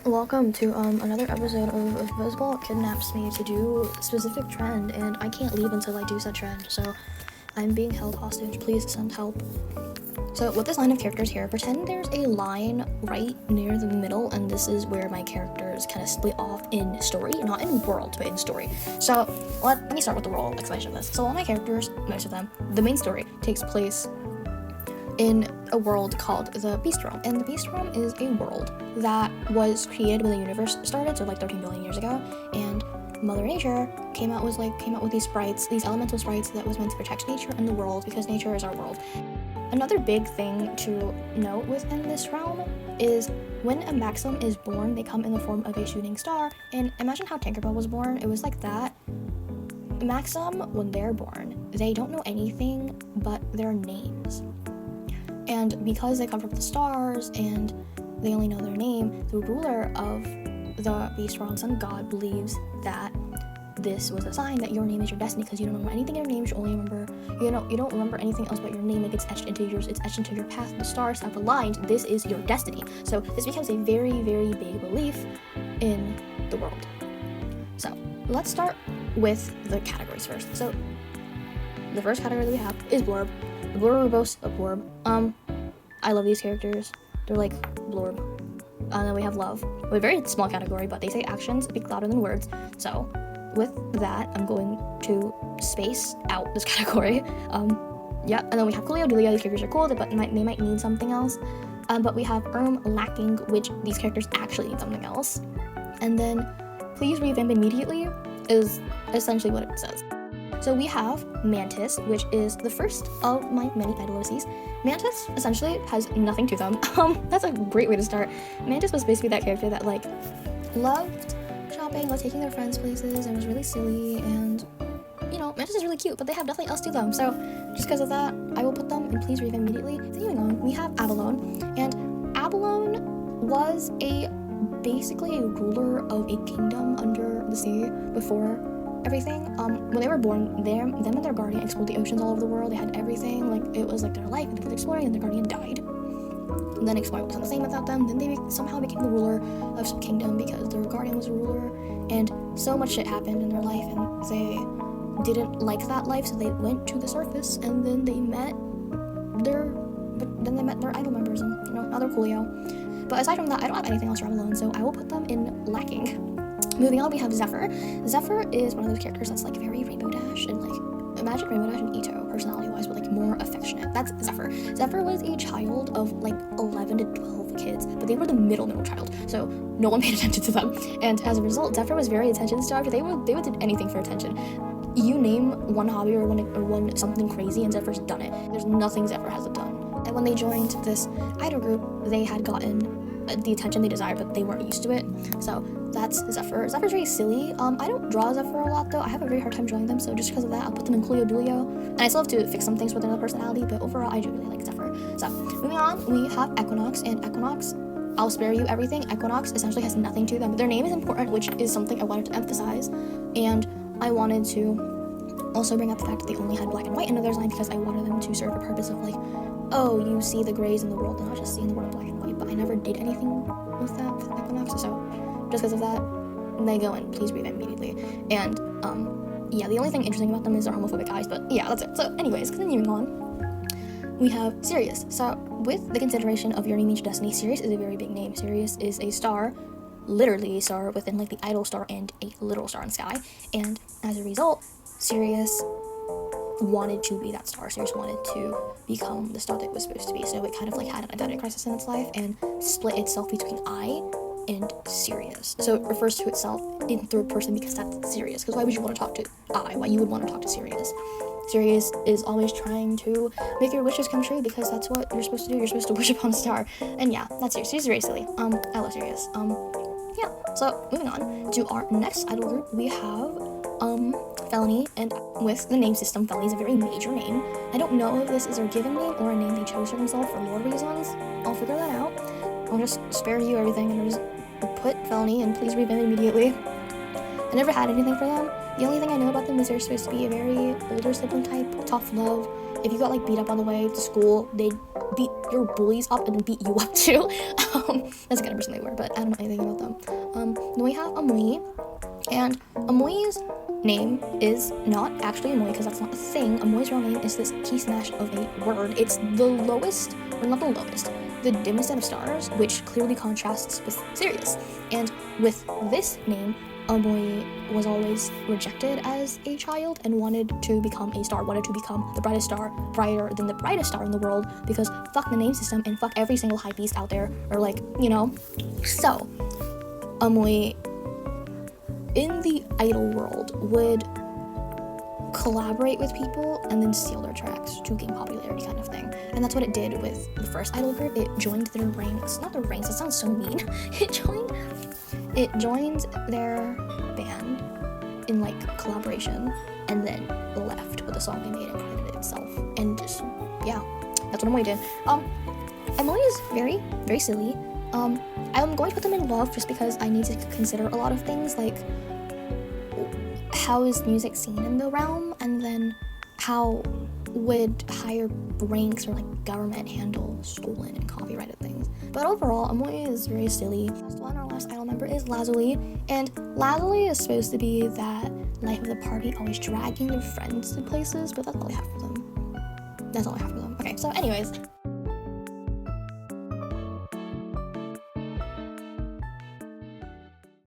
Welcome to another episode of Fuzzball kidnaps me to do a specific trend, and I can't leave until I do said trend, so I'm being held hostage. Please send help. So with this line of characters here, pretend there's a line right near the middle, and this is where my characters kind of split off in story, not in world, but in story. So let me start with the world explanation of this. So all my characters, most of them, the main story takes place in a world called the Beast Realm. And the Beast Realm is a world that was created when the universe started, so like 13 billion years ago, and Mother Nature came out with these sprites, these elemental sprites that was meant to protect nature and the world, because nature is our world. Another big thing to note within this realm is when a Maxim is born, they come in the form of a shooting star, and imagine how Tinkerbell was born. It was like that. Maxim, when they're born, they don't know anything but their names. And because they come from the stars and they only know their name, the ruler of the Beast Realm, Sun God, believes that this was a sign that your name is your destiny, because you don't remember anything in your name. You only remember, you don't remember anything else but your name. Like it's etched into your path. The stars have aligned. This is your destiny. So this becomes a very, very big belief in the world. So let's start with the categories first. So the first category that we have is Blurb. The Blurb boasts of Blurb. I love these characters. They're like Blurb. And then we have Love. A very small category, but they say actions speak louder than words. So with that, I'm going to space out this category. Yeah, and then we have Coolio, Dulio. These characters are cool, but they might need something else. But we have Lacking, which these characters actually need something else. And then Please Revamp Immediately is essentially what it says. So we have Mantis, which is the first of my many idol OCs. Mantis essentially has nothing to them. That's a great way to start. Mantis was basically that character that like loved shopping, loved taking their friends places, and was really silly, and Mantis is really cute, but they have nothing else to them. So just because of that, I will put them in Please Revamp Immediately. Continuing on, we have Abalone, and Abalone was basically a ruler of a kingdom under the sea before everything. When they were born, them and their guardian explored the oceans all over the world. They had everything, like it was like their life, and they kept exploring, and their guardian died. And then exploring wasn't the same without them. Then they somehow became the ruler of some kingdom because their guardian was a ruler, and so much shit happened in their life, and they didn't like that life, so they went to the surface, and then they met their idol members, and now they're Coolio. But aside from that, I don't have anything else for Abalone, so I will put them in Lacking. Moving on, we have Zephyr. Zephyr is one of those characters that's like very Rainbow Dash, and like imagine Rainbow Dash and Ito personality-wise, but like more affectionate. That's Zephyr. Zephyr was a child of like 11 to 12 kids, but they were the middle child, so no one paid attention to them. And as a result, Zephyr was very attention-starved. They would do anything for attention. You name one hobby or one something crazy, and Zephyr's done it. There's nothing Zephyr hasn't done. And when they joined this idol group, they had gotten the attention they desired, but they weren't used to it. So that's Zephyr. Zephyr's very silly. I don't draw Zephyr a lot though. I have a very hard time drawing them, so just because of that, I'll put them in Coolio Dulio. And I still have to fix some things with their personality, but overall, I do really like Zephyr. So moving on, we have Equinox, and Equinox, I'll spare you everything. Equinox essentially has nothing to them. Their name is important, which is something I wanted to emphasize, and I wanted to also bring up the fact that they only had black and white in their design because I wanted them to serve a purpose of like, oh, you see the grays in the world and not just seeing the world in black and white. But I never did anything with that with Equinox, so just because of that, they go in Please Revamp Immediately. And yeah, the only thing interesting about them is their homophobic eyes, but yeah, that's it. So anyways, continuing on, we have Sirius. So with the consideration of your name means destiny, Sirius is a very big name. Sirius is a star, literally a star within like the idol star and a literal star in the sky, and as a result, Sirius wanted to be that star. Sirius wanted to become the star that it was supposed to be. So it kind of like had an identity crisis in its life and split itself between I and Sirius. So it refers to itself in third person because that's Sirius. Because why would you want to talk to I? Why you would want to talk to Sirius? Sirius is always trying to make your wishes come true because that's what you're supposed to do. You're supposed to worship on a star. And yeah, that's Sirius. Sirius is very silly. I love Sirius. Yeah. So moving on to our next idol group, we have Felony, and with the name system, Felony is a very major name. I don't know if this is their given name or a name they chose for themselves for lore reasons. I'll figure that out. I'll just spare you everything and I'll just put Felony and Please Revamp Immediately. I never had anything for them. The only thing I know about them is they're supposed to be a very older sibling type, tough love. If you got like beat up on the way to school, they'd beat your bullies up and then beat you up too. That's the kind of person they were, but I don't know anything about them. Then we have Amui, and Amui's name is not actually Amui because that's not a thing. Amui's real name is this key smash of a word. It's the lowest, or not the lowest, the dimmest out of stars, which clearly contrasts with Sirius. And with this name, Amui was always rejected as a child and wanted to become a star, wanted to become the brightest star, brighter than the brightest star in the world, because fuck the name system and fuck every single hype beast out there, or like, you know. So, Amui, in the idol world, would collaborate with people and then steal their tracks to gain popularity kind of thing. And that's what it did with the first idol group. It joined their ranks, not their ranks, that sounds so mean. It joined their band in like collaboration and then left with a song they made and credited itself. And just, yeah, that's what Amui did. Amui is very, very silly. I'm going to put them in love just because I need to consider a lot of things, like how is music seen in the realm, and then how would higher ranks or like government handle stolen and copyrighted things. But overall, Amui is very silly. Last one, our last idol member is Lazuli, and Lazuli is supposed to be that life of the party, always dragging their friends to places, but that's all I have for them. Okay, so anyways,